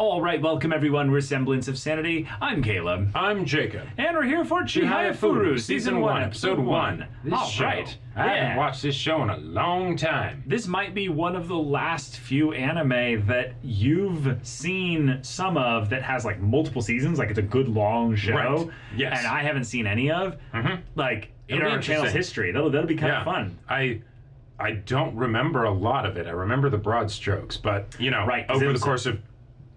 All right, welcome everyone. We're Semblance of Sanity. I'm Caleb. I'm Jacob. And we're here for Chihayafuru, Season 1, Episode 1. I haven't watched this show in a long time. This might be one of the last few anime that you've seen some of that has like multiple seasons. Like it's a good long show. Right. Yes. And I haven't seen any of. Like in It'll be our channel's history. That'll be kind of fun. I don't remember a lot of it. I remember the broad strokes, but you know, over the course of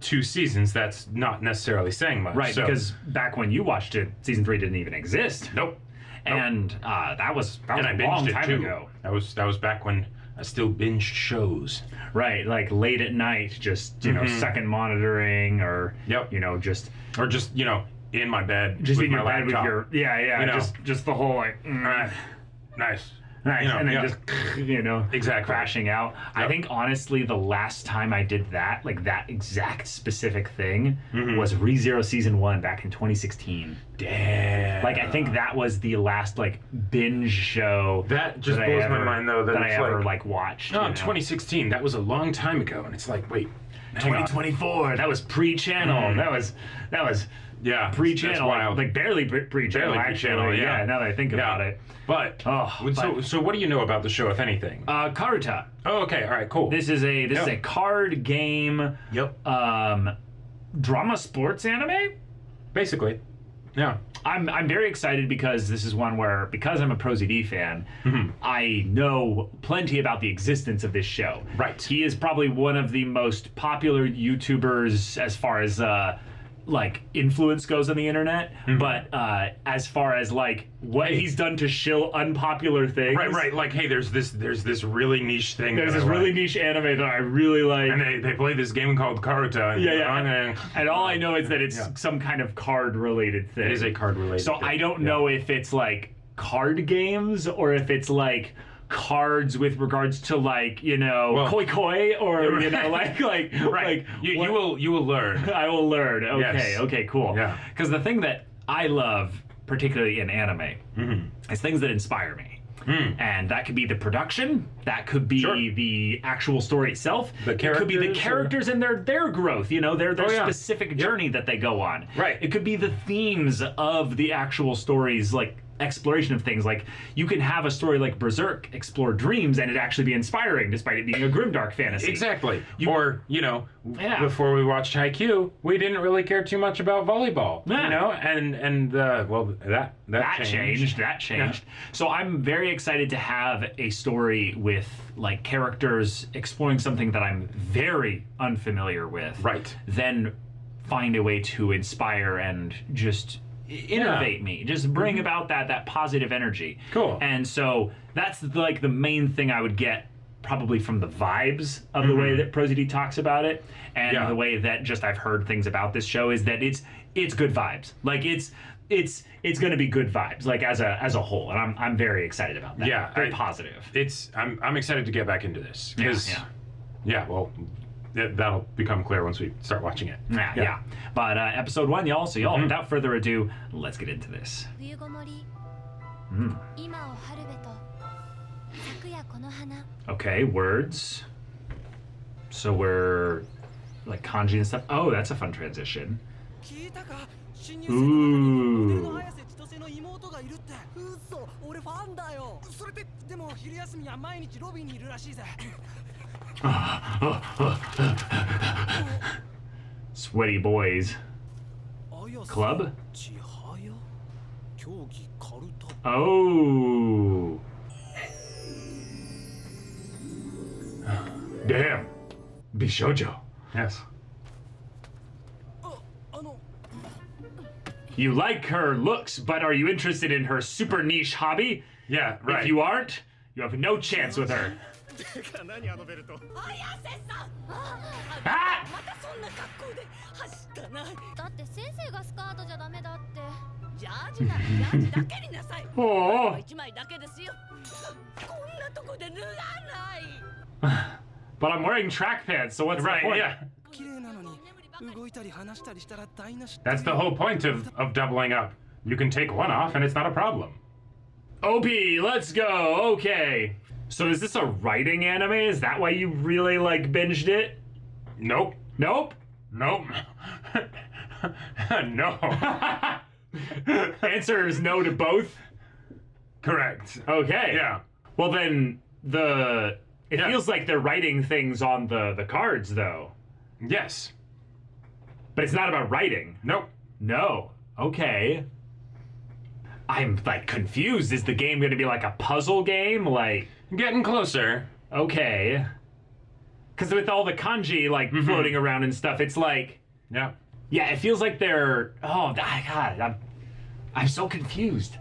2 seasons, that's not necessarily saying much. Right, so. because back when you watched it, Season 3 didn't even exist. Nope. And that was a I long binged time it too. ago. That was back when I still binged shows. Right, like late at night, just you know, second monitoring, or you know, just in my bed, just with in your my bed laptop. with your You know. just the whole like nice. Nice, You know, and then just, you know, exactly crashing out. Yep. I think, honestly, the last time I did that, like that exact specific thing, was ReZero Season 1 back in 2016. Damn. Like, I think that was the last, like, binge show that just blows my mind, though, that I it's ever, like, watched. No, 2016. That was a long time ago, and it's like, wait, 2024. That was pre-channel. That was pre-channel. Wild. Like barely pre-channel, actually. Yeah, now that I think about it. But so what do you know about the show, if anything? Karuta. Oh, okay. All right. Cool. This is a card game. Yep. Drama sports anime. Basically. Yeah. I'm very excited because this is one where, because I'm a ProZD fan, I know plenty about the existence of this show. Right. He is probably one of the most popular YouTubers as far as like influence goes on the internet, but as far as like what he's done to shill unpopular things, right. Like, hey, there's this really niche thing. There's this really niche anime that I really like, and they play this game called Karuta. And all I know is that it's some kind of card related thing. It is a card related. So thing. I don't know if it's like card games or if it's like cards with regards to, like, you know, koi koi, or you know, like you will learn. I will learn. Okay, yes. Okay, cool. Yeah. Because the thing that I love, particularly in anime, is things that inspire me. And that could be the production, that could be the actual story itself, it could be the characters and their growth, you know, their specific journey that they go on. Right. It could be the themes of the actual stories, like exploration of things. Like, you can have a story like Berserk explore dreams and it actually be inspiring despite it being a grimdark fantasy. Exactly. Or, you know, before we watched Haikyuu, we didn't really care too much about volleyball. You know, and that changed. That changed. So I'm very excited to have a story with like characters exploring something that I'm very unfamiliar with. Right. Then find a way to inspire and just innovate me, just bring about that positive energy. Cool. And so that's like the main thing I would get probably from the vibes of the way that ProZD talks about it, and the way that just I've heard things about this show is that it's good vibes. Like it's going to be good vibes, like as a whole, and I'm very excited about that. Yeah, very positive. I'm excited to get back into this because well, that'll become clear once we start watching it. Yeah. But episode 1, y'all. So y'all, without further ado, let's get into this. Okay, words. So we're like kanji and stuff. Oh, that's a fun transition. Ooh. Sweaty boys. Club? Oh. Damn. Bishoujo. Yes. You like her looks, but are you interested in her super niche hobby? Yeah, right. If you aren't, you have no chance with her. Ah! Oh. But I'm wearing track pants, so what's the point? Yeah. That's the whole point of doubling up. You can take one off and it's not a problem. OP, let's go. Okay. So is this a writing anime? Is that why you really like binged it? Nope. Nope? Nope. No. Answer is no to both? Correct. Okay. Yeah. Well, then it feels like they're writing things on the cards, though. Yes. But it's not about writing. Nope. No. Okay. I'm, like, confused. Is the game going to be like a puzzle game? Like... Getting closer. Okay. Because with all the kanji, like, floating around and stuff, it's like... Yeah. Yeah, it feels like they're... Oh, God. I'm so confused.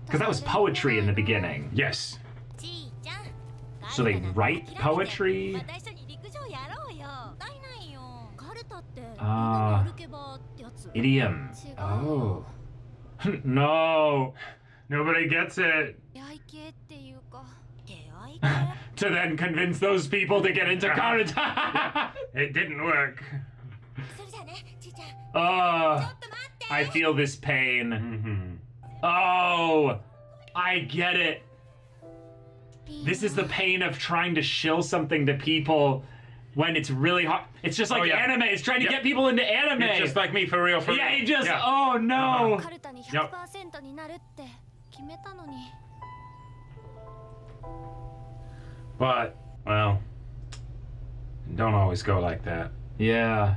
Because that was poetry in the beginning. Yes. So they write poetry? Idiom. Oh. No. Nobody gets it. To then convince those people to get into Karuta. It didn't work. I feel this pain. Oh, I get it. This is the pain of trying to shill something to people when it's really hard. It's just like anime. It's trying to get people into anime. It's just like me, for real. Yeah, he just, oh no. Yep. But, well, don't always go like that. Yeah.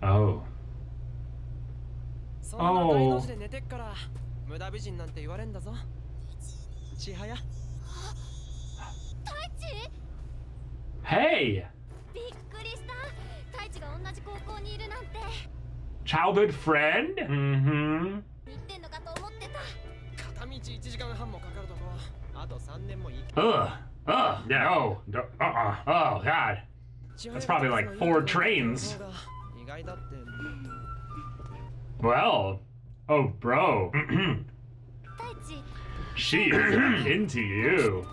Oh. Oh. Hey! Childhood friend? Mm-hmm. Ugh. Ugh. Yeah. No. Oh, God. That's probably like 4 trains. Well. Oh, bro. She is into you.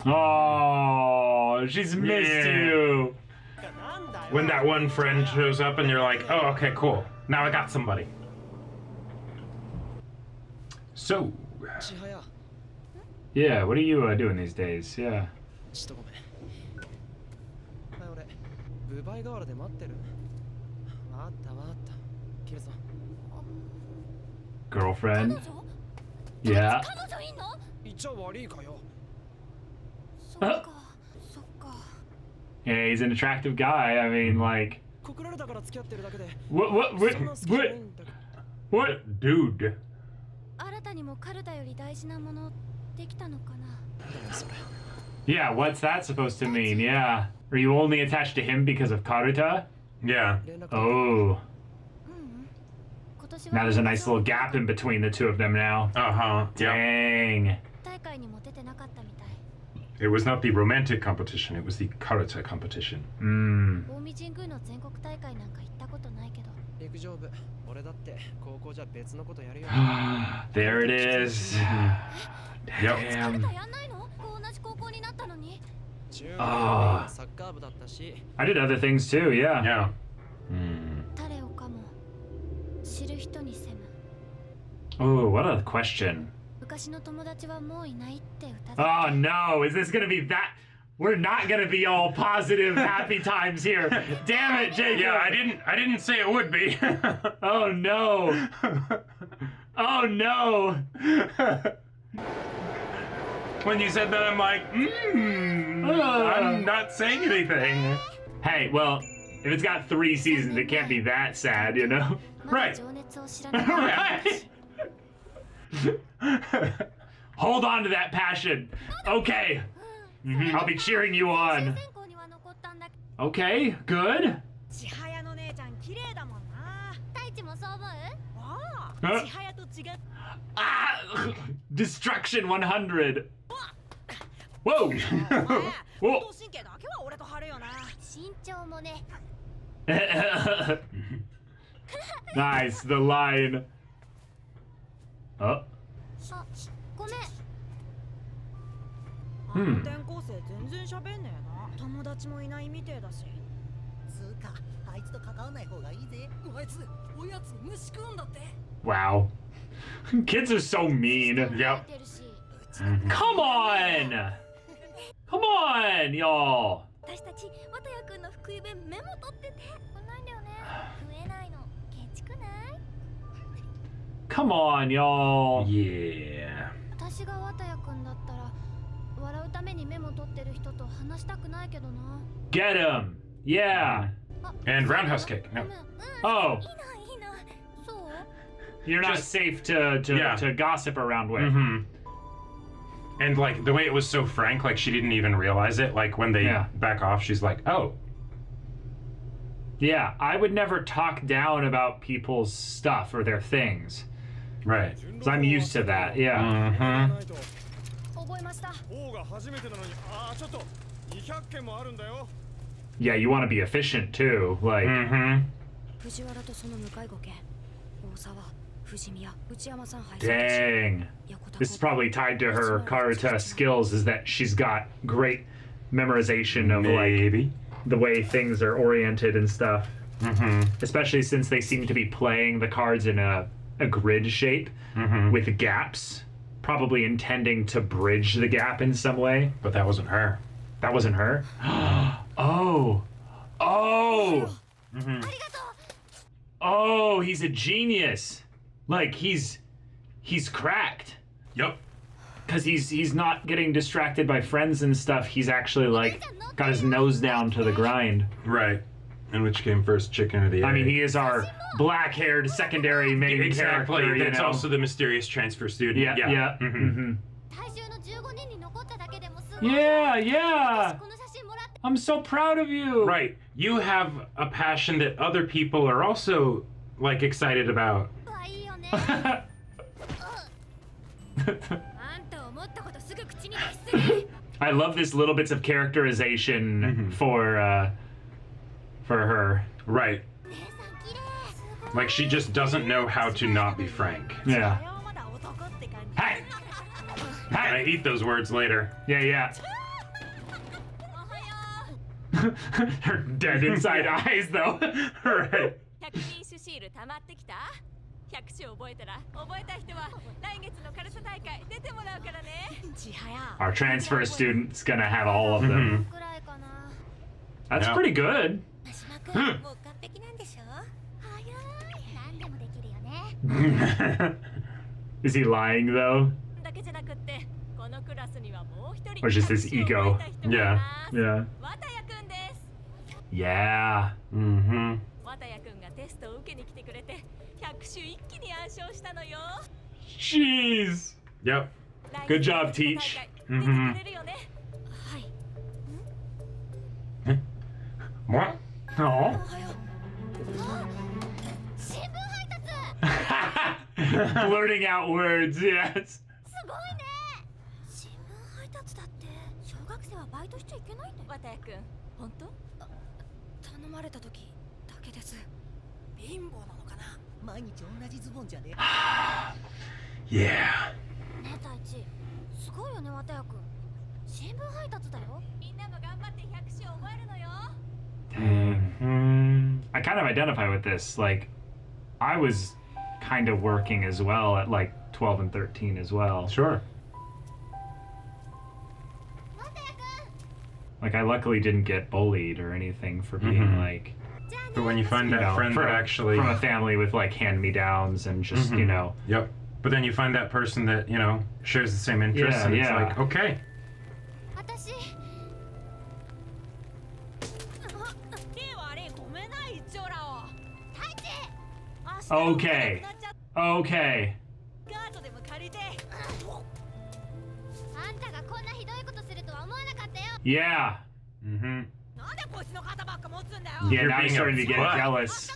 Oh, she's missed you. When that one friend shows up and you're like, oh, okay, cool. Now I got somebody. So. Yeah, what are you doing these days? Yeah. Girlfriend? Yeah. Yeah, he's an attractive guy. I mean, like... What? Dude. Yeah, what's that supposed to mean? Yeah. Are you only attached to him because of Karuta? Yeah. Oh. Now there's a nice little gap in between the two of them now. Uh-huh. Dang. Yep. It was not the romantic competition, it was the Karuta competition. There it is. Damn. Oh. I did other things too, yeah. Yeah. Oh, what a question. Oh no, is this gonna be that? We're not gonna be all positive, happy times here. Damn it, Jacob. Yeah, I didn't say it would be. Oh no. Oh no. When you said that, I'm like, I'm not saying anything. Hey, well, if it's got 3 seasons, it can't be that sad, you know? Right. Right. Hold on to that passion. Okay. I'll be cheering you on. Okay, good. Destruction 100. Whoa. Whoa. Nice, the line. Oh. Wow. Kids are so mean. Yep. Come on! Come on, y'all! Come on, y'all! Yeah. Get him! Yeah! And roundhouse kick. No. Oh! You're not safe to gossip around with. And like the way it was so frank, like she didn't even realize it. Like when they back off, she's like, "Oh." Yeah, I would never talk down about people's stuff or their things. Right. Because I'm used to that. Yeah. Yeah, you want to be efficient too. Like. Dang. This is probably tied to her Karuta skills, is that she's got great memorization of like the way things are oriented and stuff. Especially since they seem to be playing the cards in a grid shape with gaps, probably intending to bridge the gap in some way. But that wasn't her. That wasn't her? Oh. Oh! Oh, he's a genius. Like he's cracked. Yep. Because he's not getting distracted by friends and stuff. He's actually like got his nose down to the grind. Right. And which came first, chicken or the egg? I mean, he is our black-haired secondary main character. That's also the mysterious transfer student. Yeah. Yeah. I'm so proud of you. Right. You have a passion that other people are also like excited about. I love this little bits of characterization for her. Right. Like she just doesn't know how to not be frank. Yeah. Hey! And I eat those words later. Yeah. Her dead inside eyes, though. Right. Our transfer student's gonna have all of them. That's pretty good. Is he lying though? Or just his ego? Yeah. Jeez. Yep. Good job, Teach. What? Oh. Blurting out words, yes. Yeah. I kind of identify with this. Like, I was kind of working as well at like 12 and 13 as well. Sure. Like, I luckily didn't get bullied or anything for being like. But when you find that friend that actually from a family with like hand-me-downs and just you know. Yep. But then you find that person that shares the same interests, and it's like, okay. Okay. Yeah. Yeah, now I'm starting to get jealous.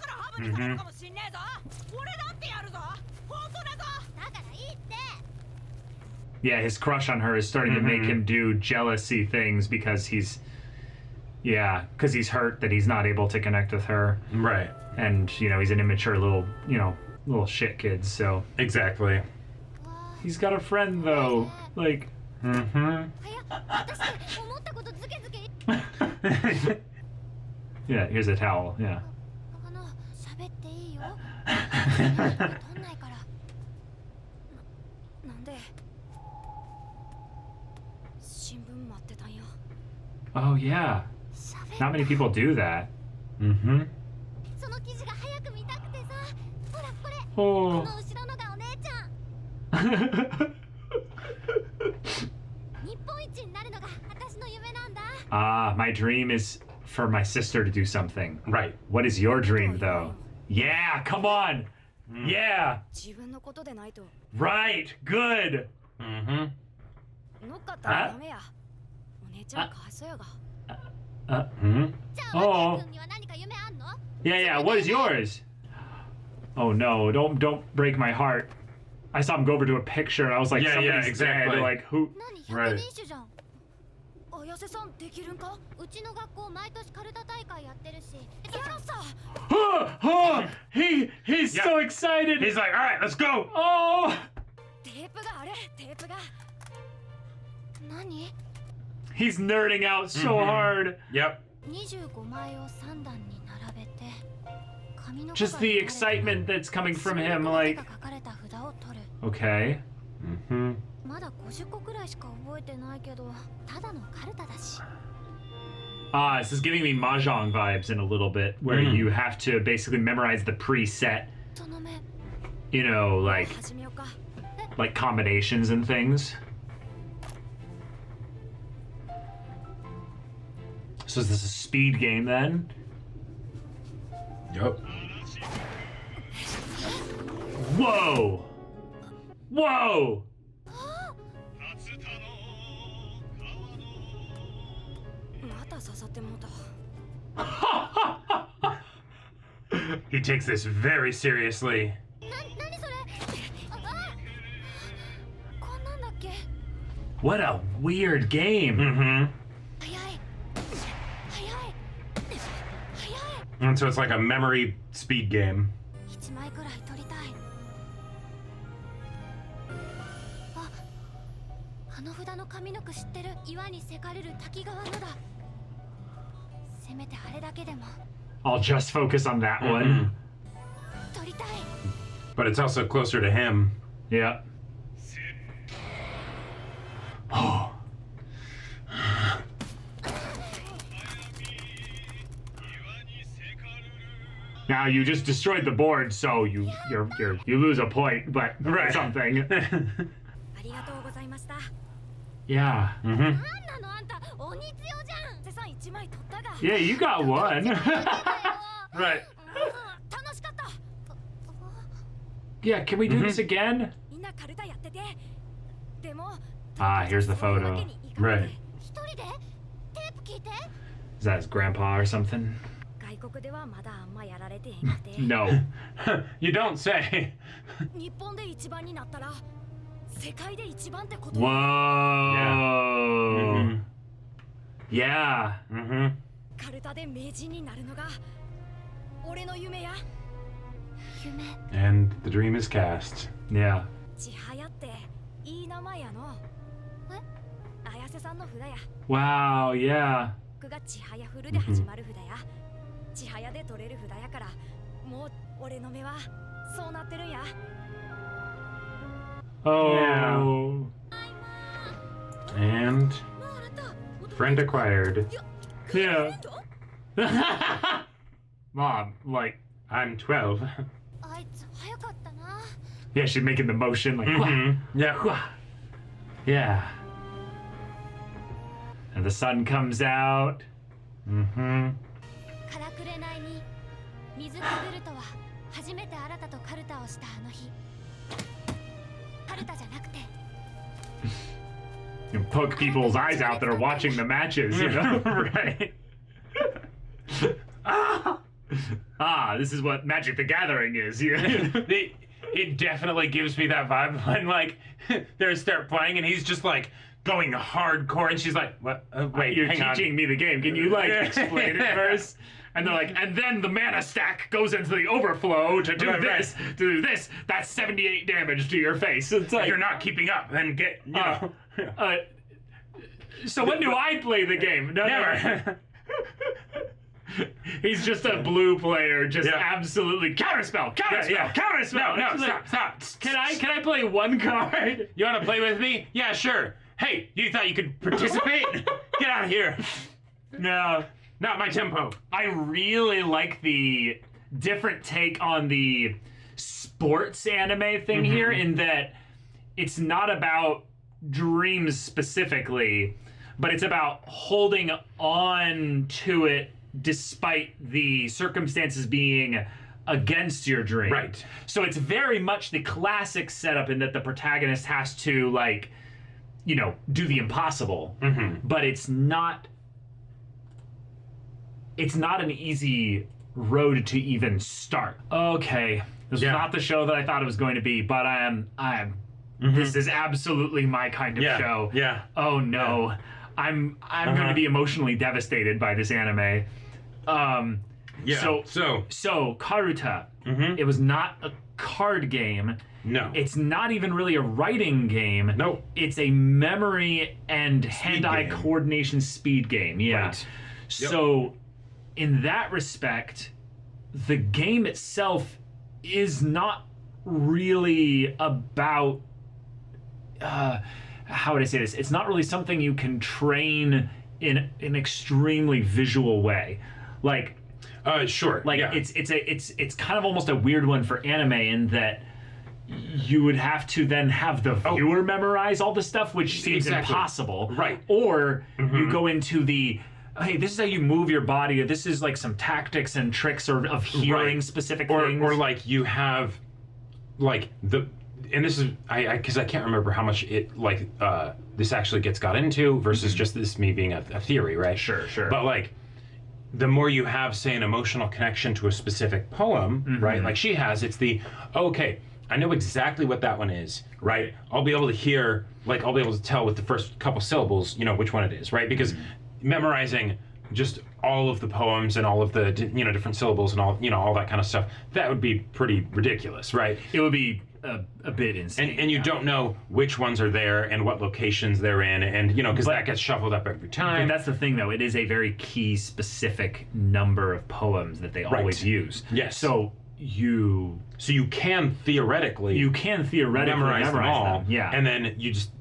Yeah, his crush on her is starting to make him do jealousy things because he's hurt that he's not able to connect with her. Right. And, he's an immature little shit kid, so. Exactly. He's got a friend, though. Like. Yeah, here's a towel. Yeah. 喋っていいよ。取んないから。なんで新聞待ってたんや。 Oh yeah. Not many people do that. Mm-hmm. その記事が早く見たくてさ。ほらこれ。 Oh. この後ろのがお姉ちゃん。日本一になるのが私の夢なんだ。Ah, my dream is for my sister to do something. Right. What is your dream, though? Yeah, come on. Yeah. 自分のことでないと。 Right. Good. Mm-hmm. 乗っかったらダメや。お姉ちゃんかわいそうやが。 Mm-hmm. じゃあお姉君には何か夢あんの？ Yeah, yeah. What is yours? Oh no! Don't break my heart. I saw him go over to a picture, and I was like, Yeah, somebody's exactly. dead. Like who? 何百人種じゃん。綾瀬さんできるんか？うちの学校毎年カルタ大会やってるし。やろさ。He's Yeah. so excited. He's like, all right, let's go. Oh. テープがあれ、テープが。何？He's nerding out so hard. Yep. ？25枚を3段に並べて。紙の Just the excitement that's coming from him, like. 書かれた札を取る。 Okay. Mm-hmm. まだ50個くらいしか覚えてないけど、ただのカルタだし。 Ah, this is giving me mahjong vibes in a little bit, where you have to basically memorize the preset, その目。 you know, 始めようか。 like combinations and things. So is this a speed game then? Yep. Whoa! Whoa! He takes this very seriously. 何それ？こんなんだっけ？ What a weird game. Mm-hmm. 早い。早い。早い。 And so it's like a memory speed game. 一枚くらい取りたい。あの札の上の句知ってる？岩にせかれる滝川のだ。せめてあれだけでも。 I'll just focus on that one. 取りたい。 But it's also closer to him. Yeah. Oh. Now you just destroyed the board, so you lose a point, but something. ありがとうございました。 Yeah. Mm-hmm. なんなのあんた、鬼強じゃん。瀬さん一枚取ったが。 Yeah, you got one. Right. 楽しかった。 Yeah, can we do this again? みんなカルタやってて。でも。 Ah, here's the photo. Right. 一人でテープ聞いて。 Is that his grandpa or something? 外国ではまだあんまやられてへんくて。 No. You don't say. 日本で一番になったら世界で一番ってこと。 Whoa. Mm-hmm. Yeah. Mm-hmm. カルタで名人になるのが俺の夢や。夢。 And the dream is cast. Yeah. 千早っていい名前やの。え？綾瀬さんの札や。 Wow, yeah. 僕が千早フルで始まる札や。千早で取れる札やから、もう俺の目はそうなってるんや。 Oh. And friend acquired. Yeah. Mom, like, I'm 12. あいつ早かったな。 yeah, she's making the motion like, Mm-hmm. Yeah. yeah. And the sun comes out. Mm-hmm. からくれないに水くぐるとは初めてあなたとカルタをしたあの日。カルタじゃなくて。 You poke people's eyes out that are watching the matches, you know? Right. Ah, this is what Magic the Gathering is. It definitely gives me that vibe when like they start playing and he's just like going hardcore and she's like, "What? Wait, You're hang teaching on." me the game. Can you like explain it first? And they're like, and then the mana stack goes into the overflow to do this, to do this. That's 78 damage to your face. It's If like you're not keeping up, then get you know. So when do I play the game? No, Never. He's just a blue player, just absolutely counterspell. Counterspell. No, stop. Can I play one card? You want to play with me? Yeah, sure. Hey, you thought you could participate? Get out of here. No, not my tempo. I really like the different take on the sports anime thing here, in that it's not about dreams specifically, but it's about holding on to it despite the circumstances being against your dream. Right. So it's very much the classic setup in that the protagonist has to, like, you know, do the impossible, but it's not an easy road to even start. Okay, this was not the show that I thought it was going to be, but this is absolutely my kind of show. Yeah. Oh no. I'm going to be emotionally devastated by this anime. So Karuta, it was not a card game. No. It's not even really a writing game. Nope. It's a memory and hand-eye coordination speed game. Yeah. Right. So in that respect, the game itself is not really about how would I say this? It's not really something you can train in an extremely visual way. Like sure. Like it's kind of almost a weird one for anime in that you would have to then have the viewer memorize all the stuff, which seems impossible. Right. Or you go into the, hey, this is how you move your body. This is like some tactics and tricks of hearing specific things. Or like you have like and this is because I can't remember how much it this actually got into versus just this me being a theory, right? Sure. But like the more you have, say, an emotional connection to a specific poem, right? Like she has, it's the okay, I know exactly what that one is, right? I'll be able to hear, like I'll be able to tell with the first couple syllables, you know, which one it is, right? Because memorizing just all of the poems and all of the different syllables and all all that kind of stuff, that would be pretty ridiculous, right? It would be a bit insane. And you don't know which ones are there and what locations they're in, and because that gets shuffled up every time. But that's the thing, though. It is a very key, specific number of poems that they always use. Yes. So you can theoretically memorize them all. Yeah. And then you just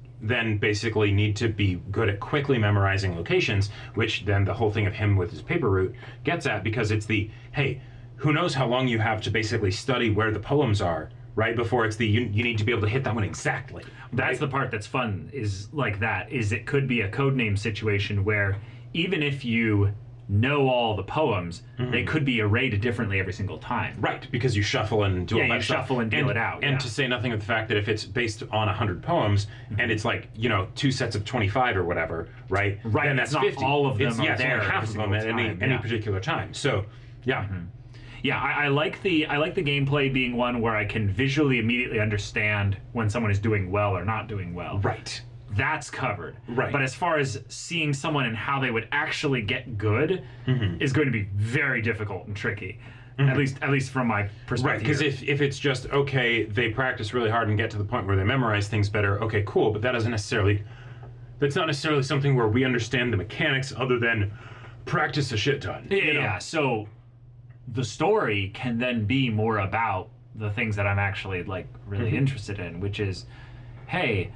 basically need to be good at quickly memorizing locations, which then the whole thing of him with his paper route gets at, because it's the, hey, who knows how long you have to basically study where the poems are, right? Before it's the, you need to be able to hit that one exactly. That's the part that's fun, is like that, is it could be a codename situation where even if you know all the poems, they could be arrayed differently every single time. Right, because you shuffle and do all that stuff. Yeah, you shuffle and deal it out. And to say nothing of the fact that if it's based on 100 poems, and it's like, 2 sets of 25 or whatever, right? Right, then that's not 50. all of them are it's there only half of them at any particular time. So, yeah. Yeah, I like the gameplay being one where I can visually immediately understand when someone is doing well or not doing well. Right. That's covered. Right. But as far as seeing someone and how they would actually get good is going to be very difficult and tricky. At least from my perspective. Right, because if it's just, okay, they practice really hard and get to the point where they memorize things better, okay, cool, but that's not necessarily something where we understand the mechanics other than practice a shit ton. Yeah, so the story can then be more about the things that I'm actually like really interested in, which is, hey,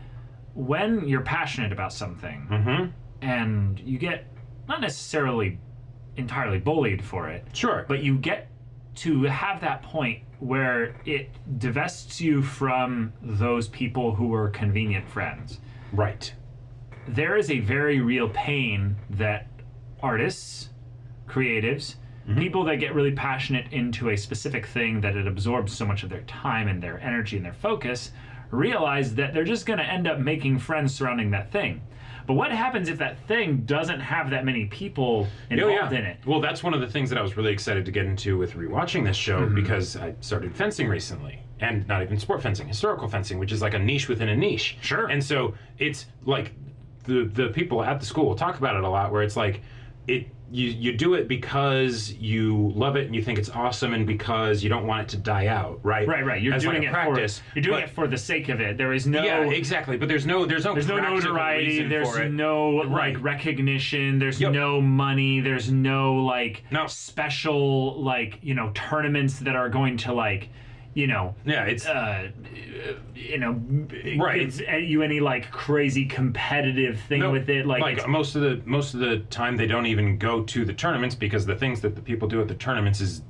when you're passionate about something and you get not necessarily entirely bullied for it, sure, but you get to have that point where it divests you from those people who were convenient friends. Right. There is a very real pain that artists, creatives, people that get really passionate into a specific thing that it absorbs so much of their time and their energy and their focus, realize that they're just going to end up making friends surrounding that thing. But what happens if that thing doesn't have that many people involved in it? Well, that's one of the things that I was really excited to get into with rewatching this show, because I started fencing recently. And not even sport fencing, historical fencing, which is like a niche within a niche. Sure. And so it's like the people at the school will talk about it a lot, where it's like, you do it because you love it and you think it's awesome and because you don't want it to die out, right? Right. You're As doing like a practice. You're doing it for the sake of it. There is no. Yeah, exactly. But there's no practical notoriety. reason There's for it. no like recognition. There's Yep. no money. There's no like No. special like tournaments that are going to like. Yeah, it's right. Gives you any like crazy competitive thing with it? Like most of the time they don't even go to the tournaments because the things that the people do at the tournaments is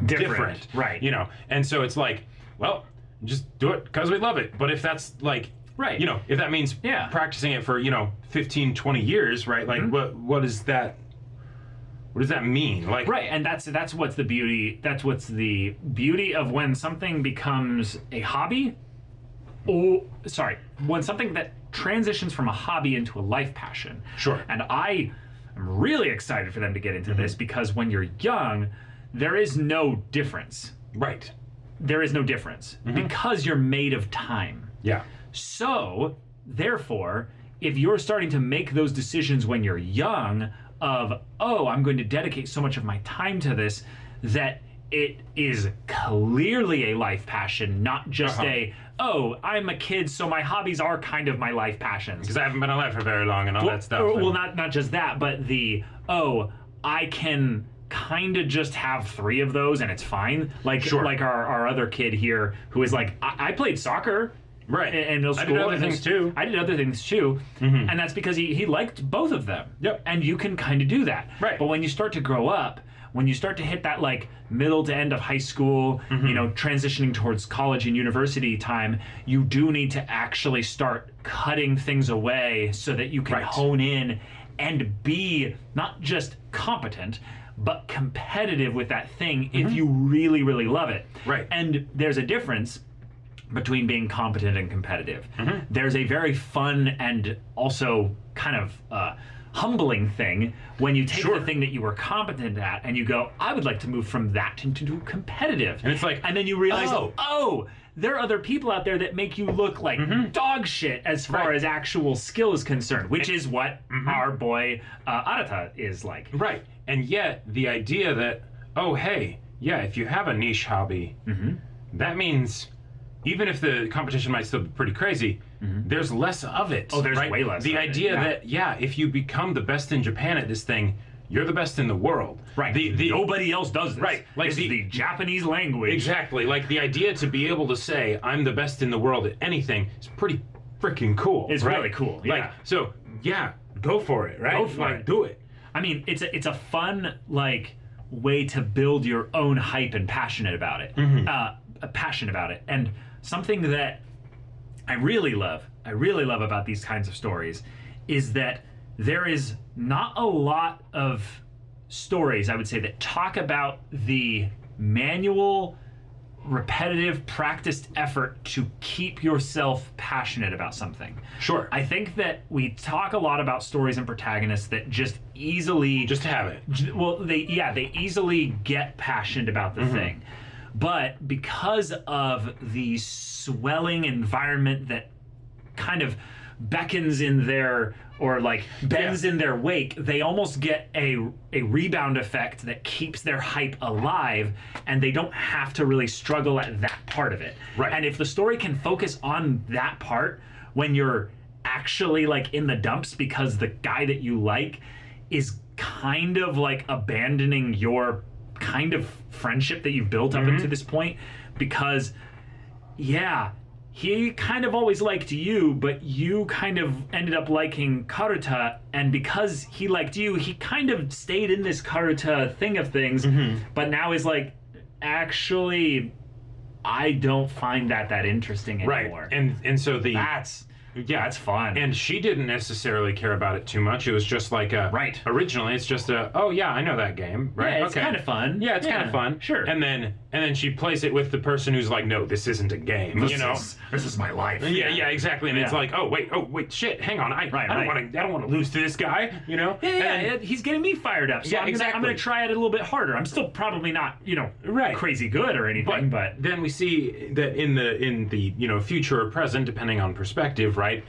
different, right? And so it's like, well, just do it because we love it. But if that's like, right, if that means practicing it for 15, 20 years, right? Like what is that? What does that mean? Like, right, and that's what's the beauty. That's what's the beauty of when something becomes a hobby. When something that transitions from a hobby into a life passion. Sure. And I am really excited for them to get into this because when you're young, there is no difference. Right. There is no difference because you're made of time. Yeah. So, therefore, if you're starting to make those decisions when you're young of, I'm going to dedicate so much of my time to this, that it is clearly a life passion, not just I'm a kid, so my hobbies are kind of my life passions. Because I haven't been alive for very long and all that stuff. Well, not just that, but I can kind of just have 3 of those and it's fine. Like our other kid here who is like, I played soccer. Right. In middle school. I did other things too. And that's because he liked both of them. Yep. And you can kind of do that. Right. But when you start to grow up, when you start to hit that like middle to end of high school, transitioning towards college and university time, you do need to actually start cutting things away so that you can hone in and be not just competent, but competitive with that thing if you really, really love it. Right. And there's a difference between being competent and competitive. There's a very fun and also kind of humbling thing when you take the thing that you were competent at and you go, I would like to move from that into competitive. And it's like, and then you realize, there are other people out there that make you look like dog shit as far as actual skill is concerned, which is what our boy Arata is like. Right. And yet the idea that, if you have a niche hobby, that means even if the competition might still be pretty crazy, there's less of it. Oh, there's way less The of idea it. that, if you become the best in Japan at this thing, you're the best in the world. Right. Nobody else does this. Right. Like this is the Japanese language. Exactly. Like the idea to be able to say, I'm the best in the world at anything is pretty freaking cool. It's really cool. Yeah. Like, so, go for it, right? Go for it. Do it. I mean, it's a fun, like, way to build your own hype and passionate about it. Passionate about it. And something that I really love about these kinds of stories is that there is not a lot of stories, I would say, that talk about the manual, repetitive, practiced effort to keep yourself passionate about something. Sure. I think that we talk a lot about stories and protagonists that just easily... Just have it. Well, they easily get passionate about the thing. But because of the swelling environment that kind of beckons in their, or like bends in their wake, they almost get a rebound effect that keeps their hype alive, and they don't have to really struggle at that part of it. Right. And if the story can focus on that part when you're actually like in the dumps because the guy that you like is kind of like abandoning your kind of friendship that you've built up into this point, because he kind of always liked you, but you kind of ended up liking Karuta, and because he liked you, he kind of stayed in this Karuta thing of things, but now is like, actually, I don't find that interesting anymore. Right. And so that's fun. And she didn't necessarily care about it too much. It was just like originally it's just I know that game, right? Yeah, it's kind of fun. Yeah, it's kind of fun. Sure. And then she plays it with the person who's like, no, this isn't a game. This is my life. Yeah, exactly. And it's like, oh wait, shit, hang on, I don't want to lose to this guy, Yeah, he's getting me fired up. So I'm gonna try it a little bit harder. I'm still probably not, crazy good or anything, but then we see that in the future or present, depending on perspective, right?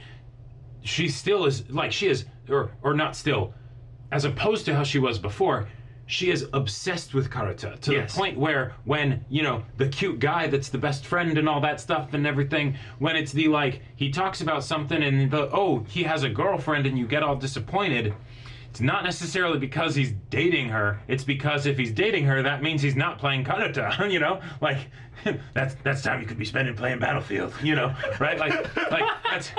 She still is like, she is, or not still. as opposed to how she was before, she is obsessed with Karuta to the point where when, you know, the cute guy that's the best friend and all that stuff and everything, when it's the like, he talks about something and he has a girlfriend and you get all disappointed, it's not necessarily because he's dating her, it's because if he's dating her, that means he's not playing Karuta, you know? Like, that's time you could be spending playing Battlefield, you know, right? Like that's,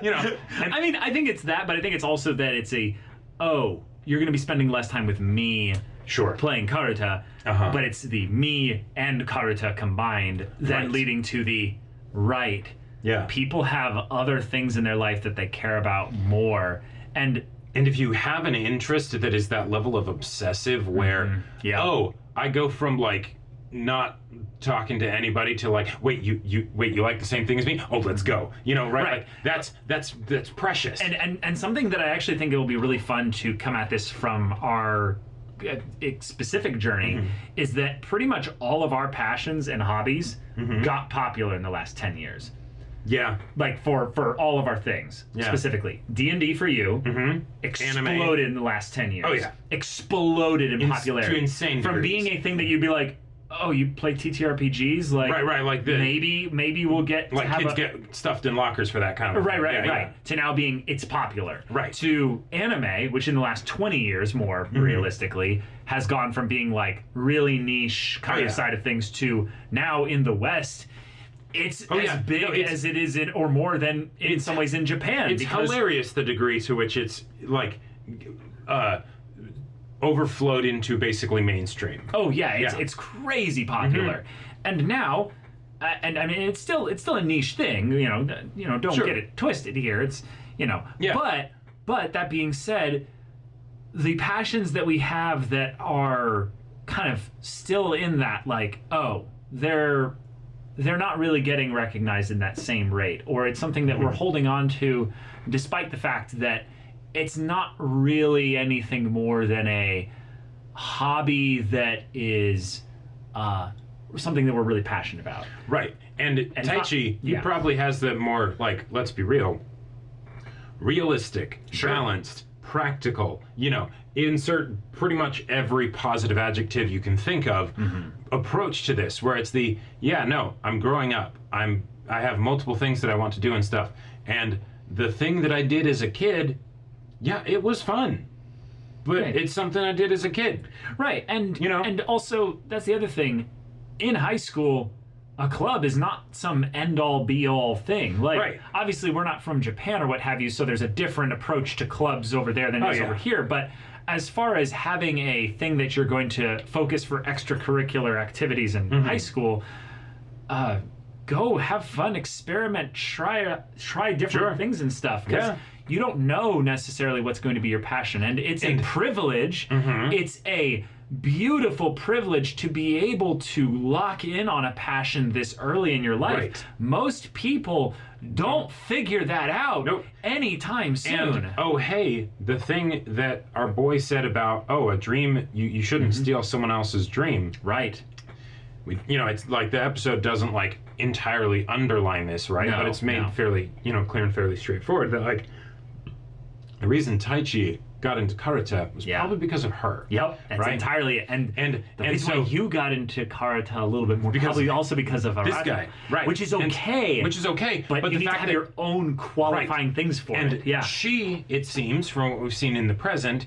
you know. And, I mean, I think it's that, but I think it's also that it's you're going to be spending less time with me playing Karuta, but it's the me and Karuta combined, then leading to the people have other things in their life that they care about more. And if you have an interest that is that level of obsessive where, I go from like not talking to anybody to like, wait, you like the same thing as me? Oh, let's go. You know, right? Like that's precious. And something that I actually think it will be really fun to come at this from our specific journey is that pretty much all of our passions and hobbies got popular in the last 10 years. Yeah. Like for all of our things, specifically. D&D for you exploded in the last 10 years. Oh, yeah. Exploded in popularity. To insane From degrees. being a thing that you'd be like, oh, you play TTRPGs? Like, right, like the... Maybe we'll get... Like kids get stuffed in lockers for that kind of... Right. To now being, it's popular. Right. To anime, which in the last 20 years, more realistically, has gone from being like really niche kind of side of things to now in the West... It's as big as it is in, or more than in some ways in Japan. It's hilarious the degree to which it's like overflowed into basically mainstream. Oh yeah, it's crazy popular, and now, and I mean it's still a niche thing. You know, don't get it twisted here. It's but that being said, the passions that we have that are kind of still in that like they're not really getting recognized in that same rate, or it's something that we're holding on to despite the fact that it's not really anything more than a hobby that is something that we're really passionate about. Right. And Taichi, he probably has the more, like, let's be real, realistic, balanced, practical, you know, insert pretty much every positive adjective you can think of approach to this, where it's the I'm growing up, I have multiple things that I want to do and stuff, and the thing that I did as a kid, it was fun, but it's something I did as a kid, right? And you know, and also that's the other thing, in high school a club is not some end-all be-all thing. Like, obviously we're not from Japan or what have you, so there's a different approach to clubs over there than is over here, but as far as having a thing that you're going to focus for extracurricular activities in high school, go have fun, experiment, try different things and stuff, because you don't know necessarily what's going to be your passion, and it's a privilege. It's a beautiful privilege to be able to lock in on a passion this early in your life. Most people don't figure that out anytime soon. And, the thing that our boy said about, a dream, you shouldn't steal someone else's dream. Right. It's like the episode doesn't like entirely underline this, right? But it's made fairly, clear and fairly straightforward that like the reason Taichi got into Karuta was probably because of her. Yep, that's entirely and the reason why you got into Karuta a little bit more probably also because of this guy, which is okay. But you the need fact to have your own qualifying things for it. And she, it seems, from what we've seen in the present,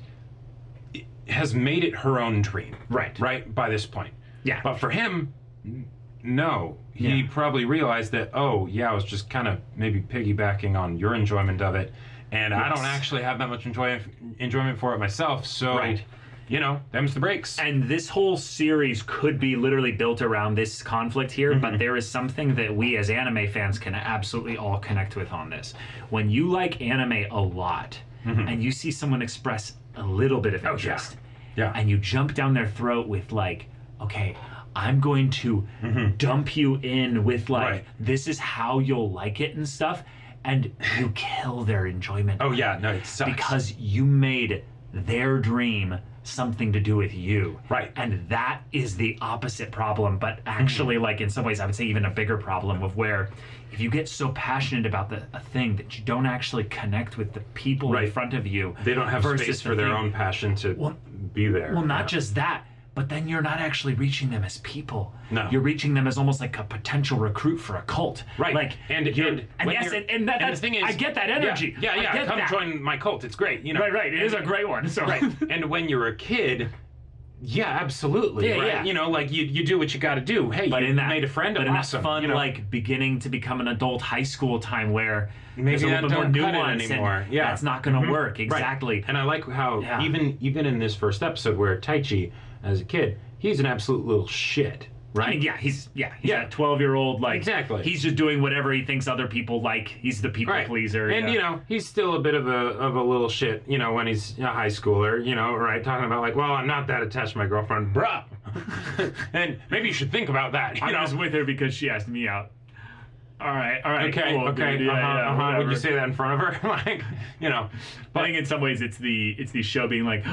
has made it her own dream. Right by this point. Yeah. But for him, no. He probably realized that, I was just kind of maybe piggybacking on your enjoyment of it. And I don't actually have that much enjoyment for it myself, so, them's the breaks. And this whole series could be literally built around this conflict here, but there is something that we as anime fans can absolutely all connect with on this. When you like anime a lot, and you see someone express a little bit of interest, and you jump down their throat with like, okay, I'm going to dump you in with like, this is how you'll like it and stuff, and you kill their enjoyment. No, it sucks. Because you made their dream something to do with you. Right. And that is the opposite problem, but actually, like, in some ways, I would say even a bigger problem of where if you get so passionate about a thing that you don't actually connect with the people in front of you. They don't have versus space for their own passion to be there. Well, not just that, but then you're not actually reaching them as people. No. You're reaching them as almost like a potential recruit for a cult. Right. Like, and the thing is, I get that energy. Yeah. Come join my cult. It's great. You know. Right. It is a great one. So. Right. And when you're a kid, yeah, absolutely. Yeah, right. yeah. You know, like you do what you got to do. Hey, but you made a friend. But awesome. in that fun, like beginning to become an adult high school time where there's a little bit more nuance anymore. And that's not going to work. Exactly. Right. And I like how even in this first episode where Taichi, as a kid, he's an absolute little shit. Right? I mean, he's a 12-year-old, like, exactly. He's just doing whatever he thinks other people like. He's the people pleaser. And, you know, he's still a bit of a little shit, you know, when he's a high schooler, you know, right? Talking about, like, well, I'm not that attached to my girlfriend, bruh. And maybe you should think about that. I was with her because she asked me out. All right, okay, cool, okay. Dude. Yeah, Would you say that in front of her? Like, you know. But I think in some ways it's the show being like,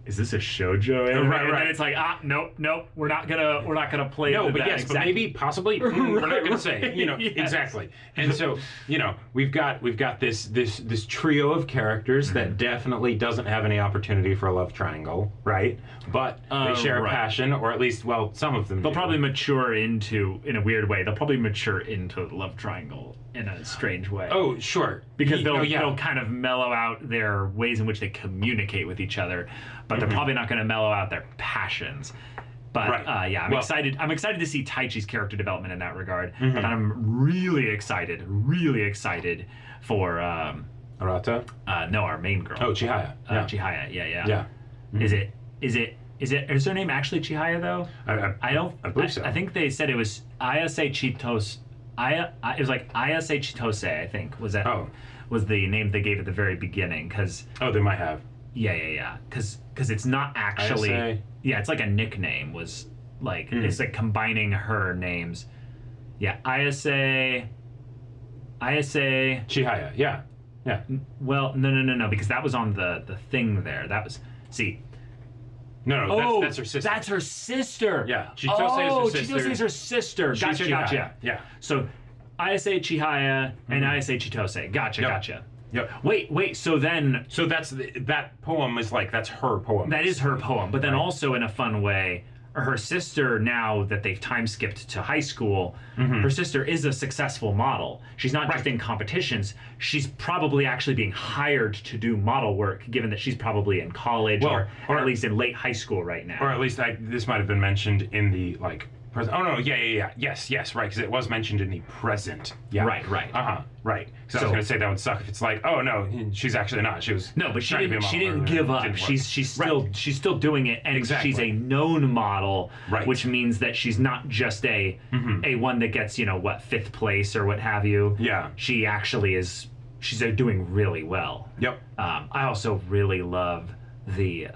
is this a shoujo anime? Right. And then it's like, nope, we're not gonna play. No, but that yes, but maybe, possibly, we're not gonna say. You know, exactly. And so, you know, we've got this trio of characters that definitely doesn't have any opportunity for a love triangle, right? But they share a passion, or at least, well, some of them. They'll probably mature into, in a weird way, they'll probably mature into the love triangle in a strange way. Oh, sure. Because they'll kind of mellow out their ways in which they communicate with each other, but they're probably not going to mellow out their passions. But I'm excited. I'm excited to see Taichi's character development in that regard. But I'm really excited for Arata? No, our main girl. Oh, Chihaya. Chihaya. Yeah. Is her name actually Chihaya though? I believe so. I think they said it was Ayase Chitose. It was like Ayase Chitose, I think, was the name they gave at the very beginning. They might have. Yeah. Because it's not actually. Ayase. Yeah, it's like a nickname. Was like it's like combining her names. Yeah, Ayase. Chihaya. Yeah. Well, no, because that was on the thing there. That was No, that's her sister. That's her sister. Yeah, Chitose is her sister. Chitose is her sister. Gotcha. Yeah. So, Ayase Chihaya and Ayase Chitose. Gotcha. Yep. Wait. So that's that poem is like that's her poem. That is her poem, but then also in a fun way, her sister, now that they've time skipped to high school, her sister is a successful model. She's not just in competitions. She's probably actually being hired to do model work, given that she's probably in college or at least in late high school right now. Or at least this might have been mentioned in the like. Oh no! Yeah. Yes. Right, because it was mentioned in the present. Yeah. Right. Right. Because I was gonna say that would suck if it's like, oh no, she's actually not. She was. No, but she didn't give up. She's still doing it, and she's a known model, which means that she's not just a one that gets fifth place or what have you. Yeah. She actually is. She's doing really well. Yep. I also really love the.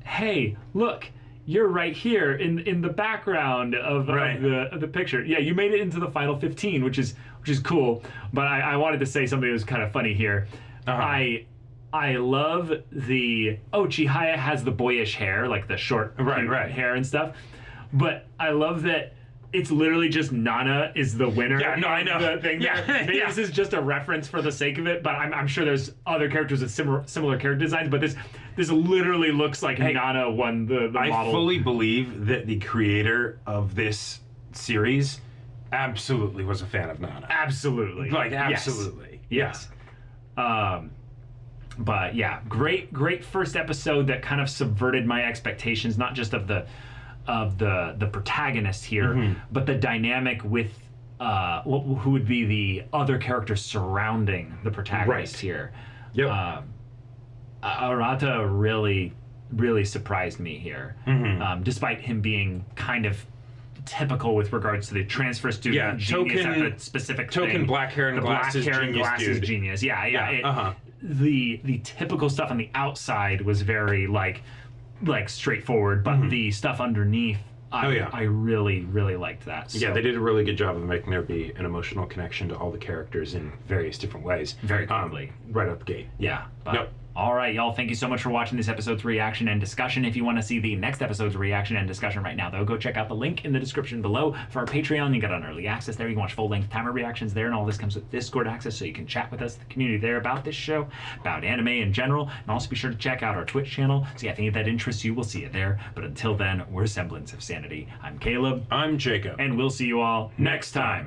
Hey, look. You're right here in the background of the picture. Yeah, you made it into the final 15, which is cool. But I wanted to say something that was kind of funny here. I love Chihaya has the boyish hair, like the short hair and stuff. But I love that it's literally just Nana is the winner. Yeah, no, I know. The thing Maybe this is just a reference for the sake of it, but I'm sure there's other characters with similar character designs. But this literally looks like Nana won the model. I fully believe that the creator of this series absolutely was a fan of Nana. Absolutely. Absolutely. Yes. But yeah, great first episode that kind of subverted my expectations, not just of the protagonist here, but the dynamic with who would be the other characters surrounding the protagonist here. Yep. Arata really surprised me here, despite him being kind of typical with regards to the transfer student genius at the specific token black hair and glasses genius. The typical stuff on the outside was very like straightforward, but the stuff underneath, I really liked that. So. Yeah, they did a really good job of making there be an emotional connection to all the characters in various different ways. Very quickly. Right out the gate. Yeah. All right, y'all, thank you so much for watching this episode's reaction and discussion. If you want to see the next episode's reaction and discussion right now, though, go check out the link in the description below for our Patreon. You get on early access there. You can watch full-length timer reactions there, and all this comes with Discord access, so you can chat with us, the community there, about this show, about anime in general, and also be sure to check out our Twitch channel. So yeah, if any of that interests you, we'll see you there. But until then, we're Semblance of Sanity. I'm Caleb. I'm Jacob. And we'll see you all next time.